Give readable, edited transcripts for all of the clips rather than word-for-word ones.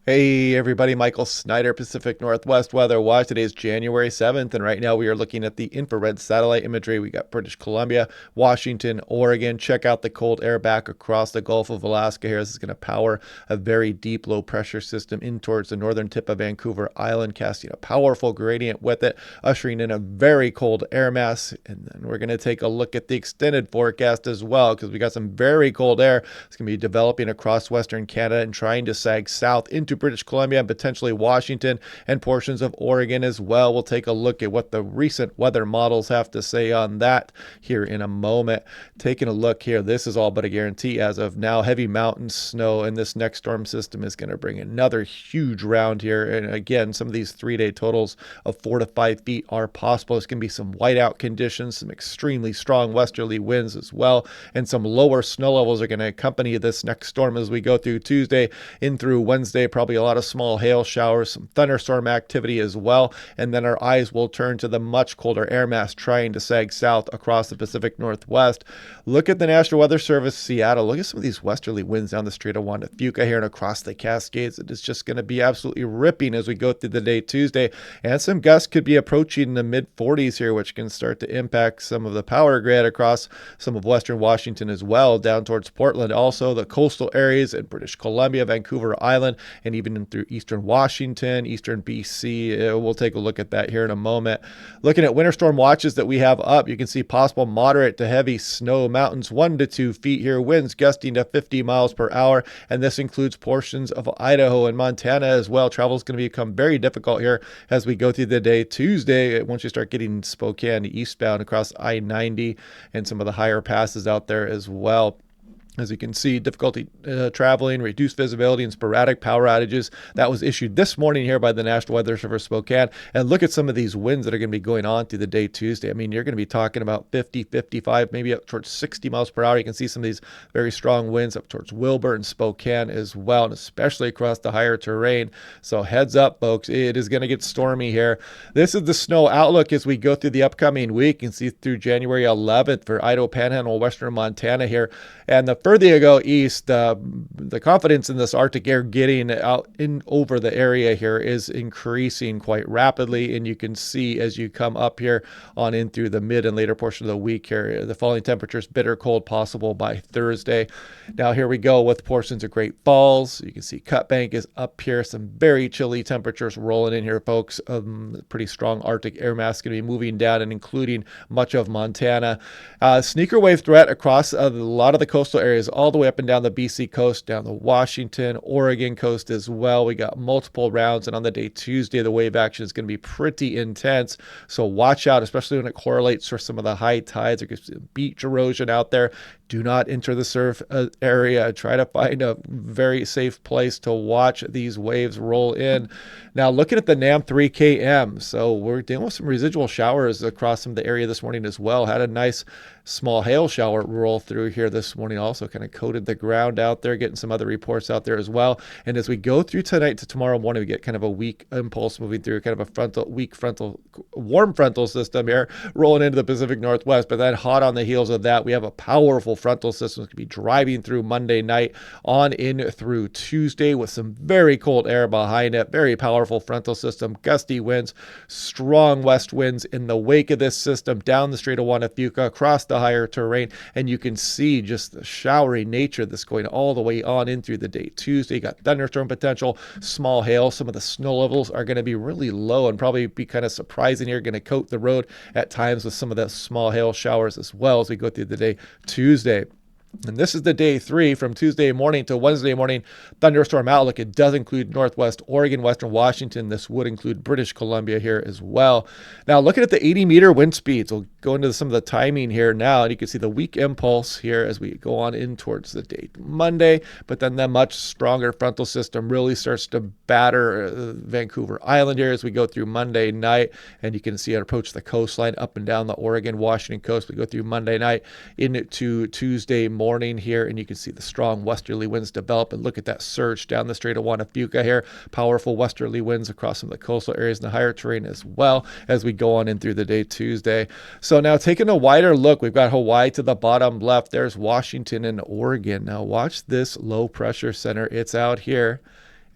Hey everybody, Michael Snyder, Pacific Northwest Weather Watch. Today is January 7th, and right now we are looking at the infrared satellite imagery. We got British Columbia, Washington, Oregon. Check out the cold air back across the Gulf of Alaska here. This is going to power a very deep low pressure system in towards the northern tip of Vancouver Island, casting a powerful gradient with it, ushering in a very cold air mass. And then we're going to take a look at the extended forecast as well, because we got some very cold air. It's going to be developing across Western Canada and trying to sag south into British Columbia and potentially Washington and portions of Oregon as well. We'll take a look at what the recent weather models have to say on that here in a moment. Taking a look here, this is all but a guarantee as of now. Heavy mountain snow, and this next storm system is going to bring another huge round here. And again, some of these 3-day totals of 4 to 5 feet are possible. It's going to be some whiteout conditions, some extremely strong westerly winds as well, and some lower snow levels are going to accompany this next storm as we go through Tuesday in through Wednesday. Probably a lot of small hail showers, some thunderstorm activity as well, and then our eyes will turn to the much colder air mass trying to sag south across the Pacific Northwest. Look at the National Weather Service Seattle. Look at some of these westerly winds down the Strait of Juan de Fuca here and across the Cascades. It is just going to be absolutely ripping as we go through the day Tuesday, and some gusts could be approaching the mid 40s here, which can start to impact some of the power grid across some of western Washington as well, down towards Portland. Also, the coastal areas in British Columbia, Vancouver Island, and even in through eastern Washington, eastern BC. We'll take a look at that here in a moment. Looking at winter storm watches that we have up, you can see possible moderate to heavy snow, mountains 1 to 2 feet here, winds gusting to 50 miles per hour, and this includes portions of Idaho and Montana as well. Travel is going to become very difficult here as we go through the day Tuesday, once you start getting Spokane eastbound across I-90 and some of the higher passes out there as well. As you can see, difficulty traveling, reduced visibility, and sporadic power outages. That was issued this morning here by the National Weather Service Spokane. And look at some of these winds that are going to be going on through the day Tuesday. I mean, you're going to be talking about 50, 55, maybe up towards 60 miles per hour. You can see some of these very strong winds up towards Wilbur and Spokane as well, and especially across the higher terrain. So heads up, folks. It is going to get stormy here. This is the snow outlook as we go through the upcoming week. You can see through January 11th for Idaho, Panhandle, western Montana here. And the further you go east, the confidence in this Arctic air getting out in over the area here is increasing quite rapidly. And you can see as you come up here on in through the mid and later portion of the week here, the falling temperatures, bitter cold possible by Thursday. Now here we go with portions of Great Falls. You can see Cut Bank is up here. Some very chilly temperatures rolling in here, folks. Pretty strong Arctic air mass going to be moving down and including much of Montana. Sneaker wave threat across a lot of the coastal areas, all the way up and down the BC coast, down the Washington, Oregon coast as well. We got multiple rounds, and on the day Tuesday, the wave action is going to be pretty intense. So watch out, especially when it correlates for some of the high tides. There's beach erosion out there. Do not enter the surf area. Try to find a very safe place to watch these waves roll in. Now, looking at the NAM 3KM, so we're dealing with some residual showers across some of the area this morning as well. Had a nice small hail shower roll through here this morning, also kind of coated the ground out there, getting some other reports out there as well. And as we go through tonight to tomorrow morning, we get kind of a weak impulse moving through, kind of a warm frontal system here rolling into the Pacific Northwest. But then hot on the heels of that, we have a powerful frontal system that's going to be driving through Monday night on in through Tuesday with some very cold air behind it. Very powerful frontal system, gusty winds, strong west winds in the wake of this system down the Strait of Juan de Fuca, across the higher terrain, and you can see just the showery nature that's going all the way on in through the day Tuesday. You got thunderstorm potential, small hail. Some of the snow levels are going to be really low and probably be kind of surprising here, going to coat the road at times with some of the small hail showers as well as we go through the day Tuesday. And this is the day 3 from Tuesday morning to Wednesday morning thunderstorm outlook. It does include Northwest Oregon, Western Washington. This would include British Columbia here as well. Now, looking at the 80-meter wind speeds, we'll go into some of the timing here now. And you can see the weak impulse here as we go on in towards the day Monday. But then the much stronger frontal system really starts to batter Vancouver Island here as we go through Monday night. And you can see it approach the coastline up and down the Oregon, Washington coast. We go through Monday night into Tuesday morning here, and you can see the strong westerly winds develop. And look at that surge down the Strait of Juan de Fuca here. Powerful westerly winds across some of the coastal areas and the higher terrain as well as we go on in through the day Tuesday. So now taking a wider look, we've got Hawaii to the bottom left. There's Washington and Oregon. Now watch this low pressure center. It's out here.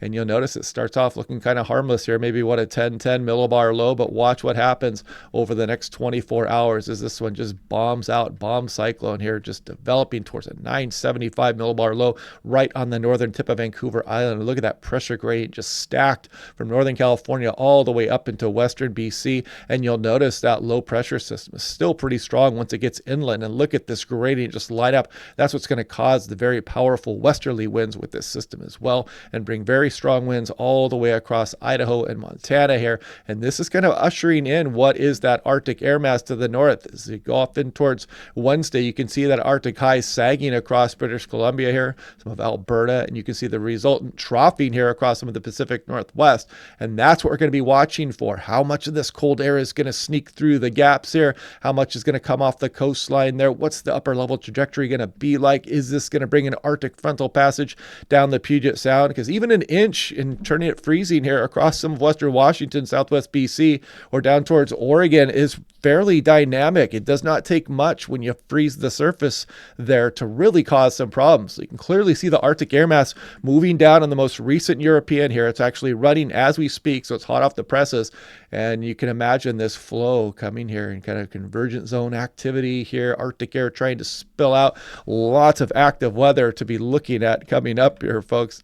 And you'll notice it starts off looking kind of harmless here, maybe what, a 10-10 millibar low, but watch what happens over the next 24 hours as this one just bombs out, bomb cyclone here, just developing towards a 975 millibar low right on the northern tip of Vancouver Island. And look at that pressure gradient just stacked from Northern California all the way up into western BC. And you'll notice that low pressure system is still pretty strong once it gets inland. And look at this gradient just light up. That's what's going to cause the very powerful westerly winds with this system as well, and bring very strong winds all the way across Idaho and Montana here. And this is kind of ushering in what is that Arctic air mass to the north. As you go off in towards Wednesday, you can see that Arctic high sagging across British Columbia here, some of Alberta, and you can see the resultant troughing here across some of the Pacific Northwest. And that's what we're going to be watching for. How much of this cold air is going to sneak through the gaps here? How much is going to come off the coastline there? What's the upper level trajectory going to be like? Is this going to bring an Arctic frontal passage down the Puget Sound? Because even an inch in turning it freezing here across some of western Washington, southwest BC, or down towards Oregon is fairly dynamic. It does not take much when you freeze the surface there to really cause some problems. So you can clearly see the Arctic air mass moving down on the most recent European here. It's actually running as we speak, so it's hot off the presses. And you can imagine this flow coming here and kind of convergent zone activity here. Arctic air trying to spill out. Lots of active weather to be looking at coming up here, folks.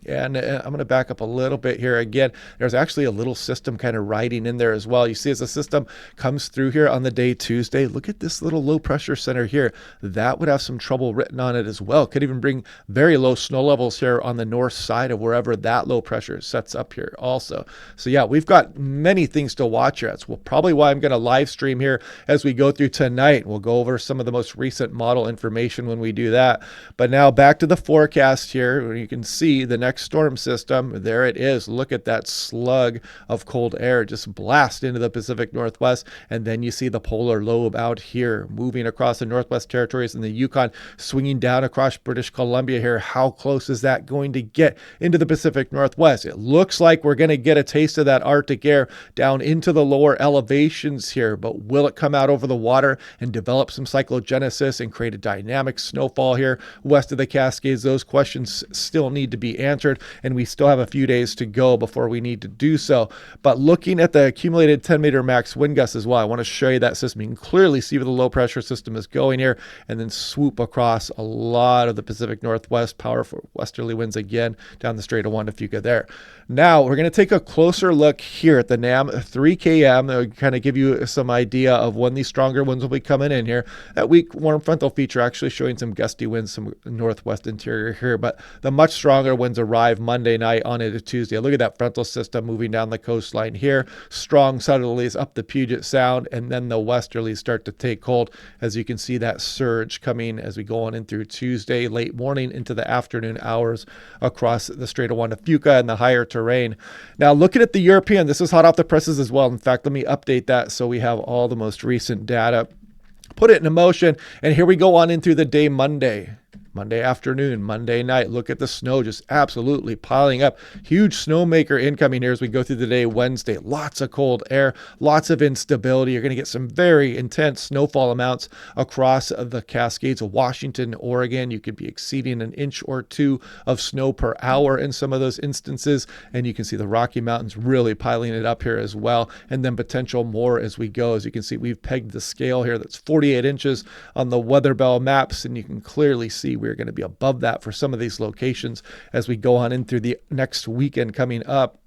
And I'm going to back up a little bit here. Again, there's actually a little system kind of riding in there as well. You see as the system comes through here on the day Tuesday, look at this little low pressure center here. That would have some trouble written on it as well. Could even bring very low snow levels here on the north side of wherever that low pressure sets up here also. So yeah, we've got many things to watch here. That's probably why I'm going to live stream here as we go through tonight. We'll go over some of the most recent model information when we do that. But now back to the forecast here, where you can see the next storm system. There it is. Look at that slug of cold air just blast into the Pacific Northwest. And then you see the polar lobe out here moving across the Northwest Territories and the Yukon, swinging down across British Columbia here. How close is that going to get into the Pacific Northwest? It looks like we're going to get a taste of that Arctic air down into the lower elevations here, but will it come out over the water and develop some cyclogenesis and create a dynamic snowfall here west of the Cascades? Those questions still need to be answered, and we still have a few days to go before we need to do so. But looking at the accumulated 10-meter max wind gusts as well, I want to show you that system. You can clearly see where the low pressure system is going here, and then swoop across a lot of the Pacific Northwest. Powerful westerly winds again down the Strait of Juan de Fuca there. Now we're going to take a closer look here at the NAM 3KM. That will kind of give you some idea of when these stronger winds will be coming in here. That weak warm frontal feature actually showing some gusty winds, some northwest interior here, but the much stronger winds arrive Monday night on into Tuesday. Look at that frontal system moving down the coastline here. Strong southerlies up the Puget Sound, and then the westerlies start to take hold. As you can see, that surge coming as we go on in through Tuesday, late morning into the afternoon hours across the Strait of Juan de Fuca and the higher terrain. Now, looking at the European, this is hot off the presses as well. In fact, let me update that so we have all the most recent data. Put it into motion, and here we go on in through the day Monday afternoon, Monday night. Look at the snow just absolutely piling up. Huge snowmaker incoming here as we go through the day Wednesday. Lots of cold air, lots of instability. You're going to get some very intense snowfall amounts across the Cascades of Washington, Oregon. You could be exceeding an inch or two of snow per hour in some of those instances. And you can see the Rocky Mountains really piling it up here as well. And then potential more as we go. As you can see, we've pegged the scale here. That's 48 inches on the Weather Bell maps. And you can clearly see we're going to be above that for some of these locations as we go on in through the next weekend coming up.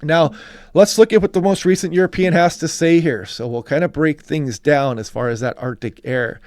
Now, let's look at what the most recent European has to say here. So we'll kind of break things down as far as that Arctic air.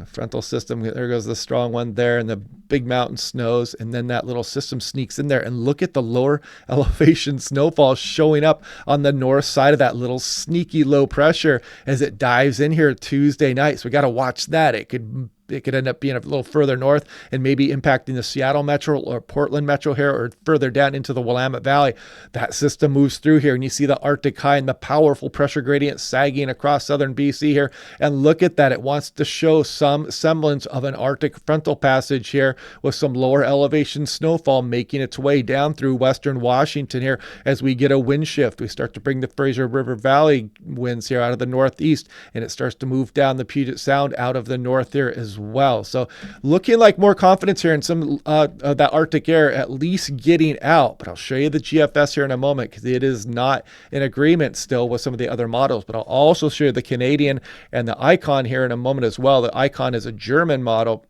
Frontal system, there goes the strong one there, and the big mountain snows, and then that little system sneaks in there. And look at the lower elevation snowfall showing up on the north side of that little sneaky low pressure as it dives in here Tuesday night. So we got to watch that. It could end up being a little further north and maybe impacting the Seattle metro or Portland metro here, or further down into the Willamette Valley. That system moves through here, and you see the Arctic high and the powerful pressure gradient sagging across southern BC here. And look at that. It wants to show some semblance of an Arctic frontal passage here with some lower elevation snowfall making its way down through western Washington here. As we get a wind shift, we start to bring the Fraser River Valley winds here out of the northeast, and it starts to move down the Puget Sound out of the north here as as well. So looking like more confidence here in some of that Arctic air at least getting out. But I'll show you the GFS here in a moment because it is not in agreement still with some of the other models. But I'll also show you the Canadian and the Icon here in a moment as well. The Icon is a German model.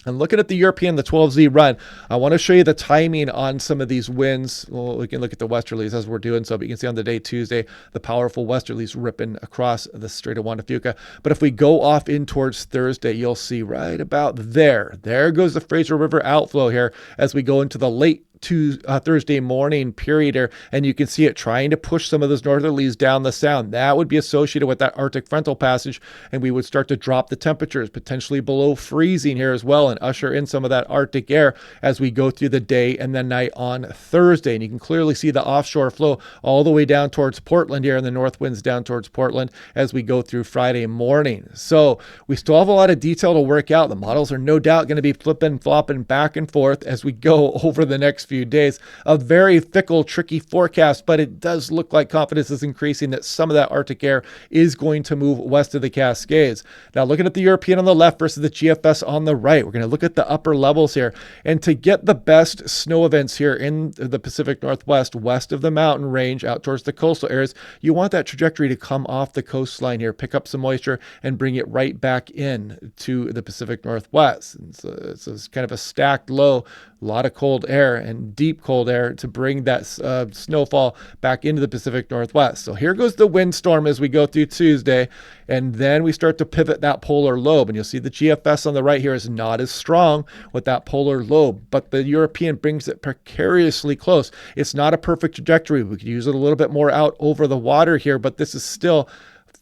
And looking at the European, the 12Z run, I want to show you the timing on some of these winds. Well, we can look at the westerlies as we're doing so, but you can see on the day Tuesday, the powerful westerlies ripping across the Strait of Juan de Fuca. But if we go off in towards Thursday, you'll see right about there. There goes the Fraser River outflow here as we go into the late Thursday morning period here, and you can see it trying to push some of those northerlies down the sound. That would be associated with that Arctic frontal passage, and we would start to drop the temperatures potentially below freezing here as well and usher in some of that Arctic air as we go through the day and the night on Thursday. And you can clearly see the offshore flow all the way down towards Portland here, and the north winds down towards Portland as we go through Friday morning. So we still have a lot of detail to work out. The models are no doubt going to be flipping, flopping back and forth as we go over the next few days. A very fickle, tricky forecast, but it does look like confidence is increasing that some of that Arctic air is going to move west of the Cascades. Now, looking at the European on the left versus the GFS on the right, we're going to look at the upper levels here. And to get the best snow events here in the Pacific Northwest, west of the mountain range, out towards the coastal areas, you want that trajectory to come off the coastline here, pick up some moisture, and bring it right back in to the Pacific Northwest. And so it's kind of a stacked low, a lot of cold air and deep cold air to bring that snowfall back into the Pacific Northwest. So here goes the windstorm as we go through Tuesday, and then we start to pivot that polar lobe. And you'll see the GFS on the right here is not as strong with that polar lobe, but the European brings it precariously close. It's not a perfect trajectory. We could use it a little bit more out over the water here, but this is still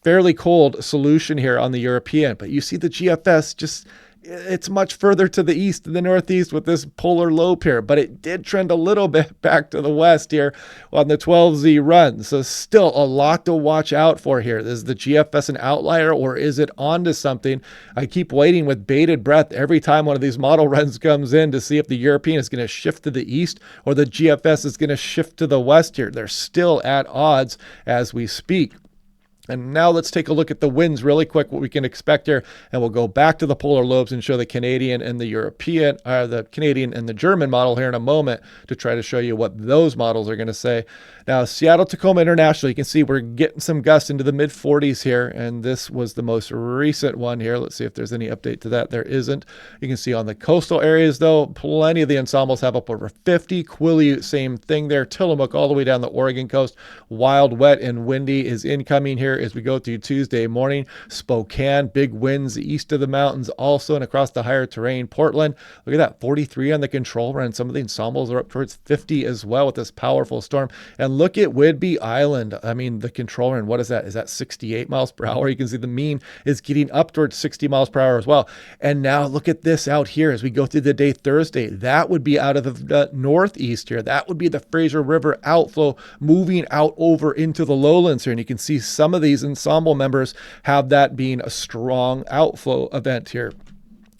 fairly cold solution here on the European. But you see the GFS it's much further to the east than the northeast with this polar lobe here, but it did trend a little bit back to the west here on the 12Z run. So still a lot to watch out for here. Is the GFS an outlier or is it onto something? I keep waiting with bated breath every time one of these model runs comes in to see if the European is going to shift to the east or the GFS is going to shift to the west here. They're still at odds as we speak. And now let's take a look at the winds really quick, what we can expect here. And we'll go back to the polar lobes and show the Canadian and the European, the Canadian and the German model here in a moment to try to show you what those models are going to say. Now, Seattle-Tacoma International, you can see we're getting some gusts into the mid-40s here. And this was the most recent one here. Let's see if there's any update to that. There isn't. You can see on the coastal areas, though, plenty of the ensembles have up over 50. Quileute, same thing there. Tillamook all the way down the Oregon coast. Wild, wet, and windy is incoming here as we go through Tuesday morning. Spokane, big winds east of the mountains also and across the higher terrain. Portland, look at that, 43 on the control run. Some of the ensembles are up towards 50 as well with this powerful storm. And look at Whidbey Island. I mean, the control run, what is that? Is that 68 miles per hour? You can see the mean is getting up towards 60 miles per hour as well. And now look at this out here as we go through the day Thursday. That would be out of the northeast here. That would be the Fraser River outflow moving out over into the lowlands here. And you can see some of these ensemble members have that being a strong outflow event here.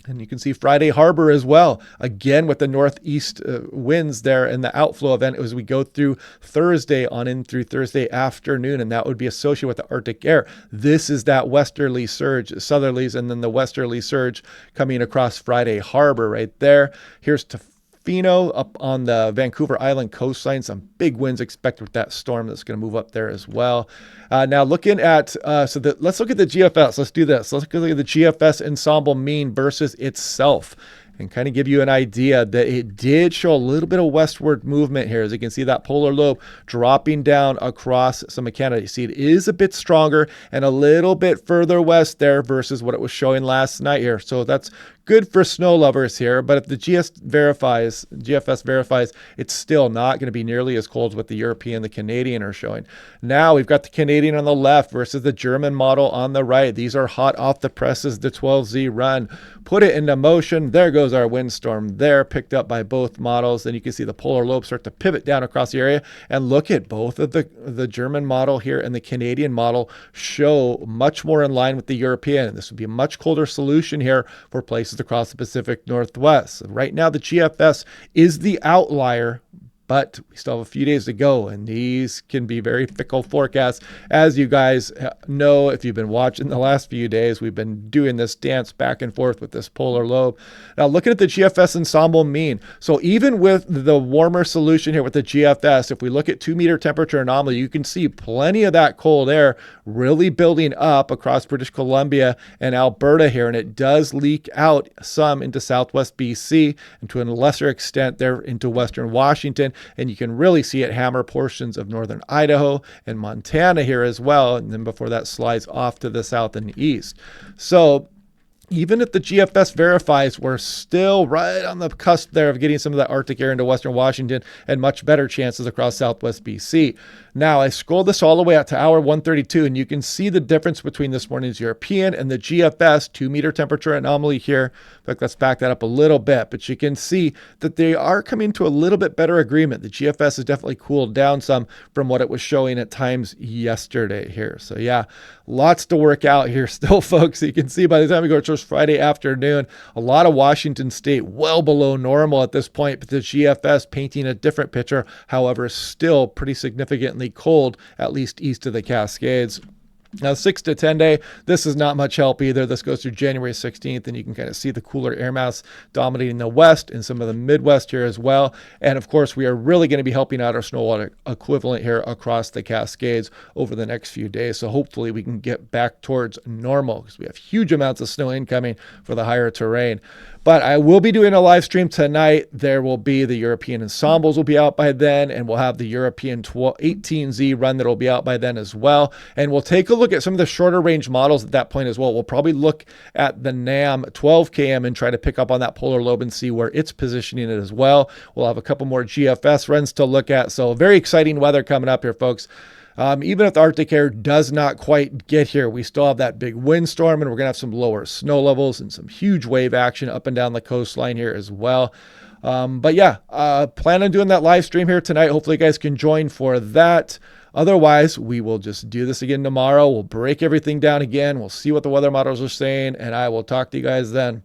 And you can see Friday Harbor as well, again with the northeast winds there and the outflow event as we go through Thursday on in through Thursday afternoon, and that would be associated with the Arctic air. This is that westerly surge, southerlies, and then the westerly surge coming across Friday Harbor right there. Here's Tofino up on the Vancouver Island coastline. Some big winds expected with that storm that's going to move up there as well. Now looking at, let's look at the GFS. Let's do this. Let's look at the GFS ensemble mean versus itself and kind of give you an idea that it did show a little bit of westward movement here. As you can see that polar lobe dropping down across some of Canada. You see it is a bit stronger and a little bit further west there versus what it was showing last night here. So that's good for snow lovers here, but if the GFS verifies, it's still not going to be nearly as cold as what the European, the Canadian are showing. Now we've got the Canadian on the left versus the German model on the right. These are hot off the presses, the 12Z run. Put it into motion. There goes our windstorm there, picked up by both models. Then you can see the polar lobe start to pivot down across the area. And look at both of the German model here and the Canadian model show much more in line with the European. This would be a much colder solution here for places across the Pacific Northwest. Right now, the GFS is the outlier, but we still have a few days to go, and these can be very fickle forecasts. As you guys know, if you've been watching the last few days, we've been doing this dance back and forth with this polar lobe. Now, looking at the GFS ensemble mean, so even with the warmer solution here with the GFS, if we look at 2-meter temperature anomaly, you can see plenty of that cold air really building up across British Columbia and Alberta here, and it does leak out some into southwest BC and to a lesser extent there into western Washington. And you can really see it hammer portions of northern Idaho and Montana here as well. And then before that slides off to the south and east. So even if the GFS verifies, we're still right on the cusp there of getting some of that Arctic air into western Washington and much better chances across southwest BC. Now, I scrolled this all the way out to hour 132, and you can see the difference between this morning's European and the GFS 2-meter temperature anomaly here. In fact, let's back that up a little bit, but you can see that they are coming to a little bit better agreement. The GFS has definitely cooled down some from what it was showing at times yesterday here. So yeah, lots to work out here still, folks. You can see by the time we go towards Friday afternoon, a lot of Washington state well below normal at this point, but the GFS painting a different picture, however, still pretty significantly cold, at least east of the Cascades. Now, 6 to 10 day, this is not much help either. This goes through January 16th, and you can kind of see the cooler air mass dominating the west and some of the Midwest here as well. And of course, we are really going to be helping out our snow water equivalent here across the Cascades over the next few days. So hopefully we can get back towards normal because we have huge amounts of snow incoming for the higher terrain. But I will be doing a live stream tonight. There will be the European ensembles will be out by then, and we'll have the European 18Z run that will be out by then as well. And we'll take a look at some of the shorter range models at that point as well. We'll probably look at the NAM 12KM and try to pick up on that polar lobe and see where it's positioning it as well. We'll have a couple more GFS runs to look at. So very exciting weather coming up here, folks. Even if the Arctic air does not quite get here, we still have that big windstorm, and we're going to have some lower snow levels and some huge wave action up and down the coastline here as well. But yeah, plan on doing that live stream here tonight. Hopefully you guys can join for that. Otherwise, we will just do this again tomorrow. We'll break everything down again. We'll see what the weather models are saying, and I will talk to you guys then.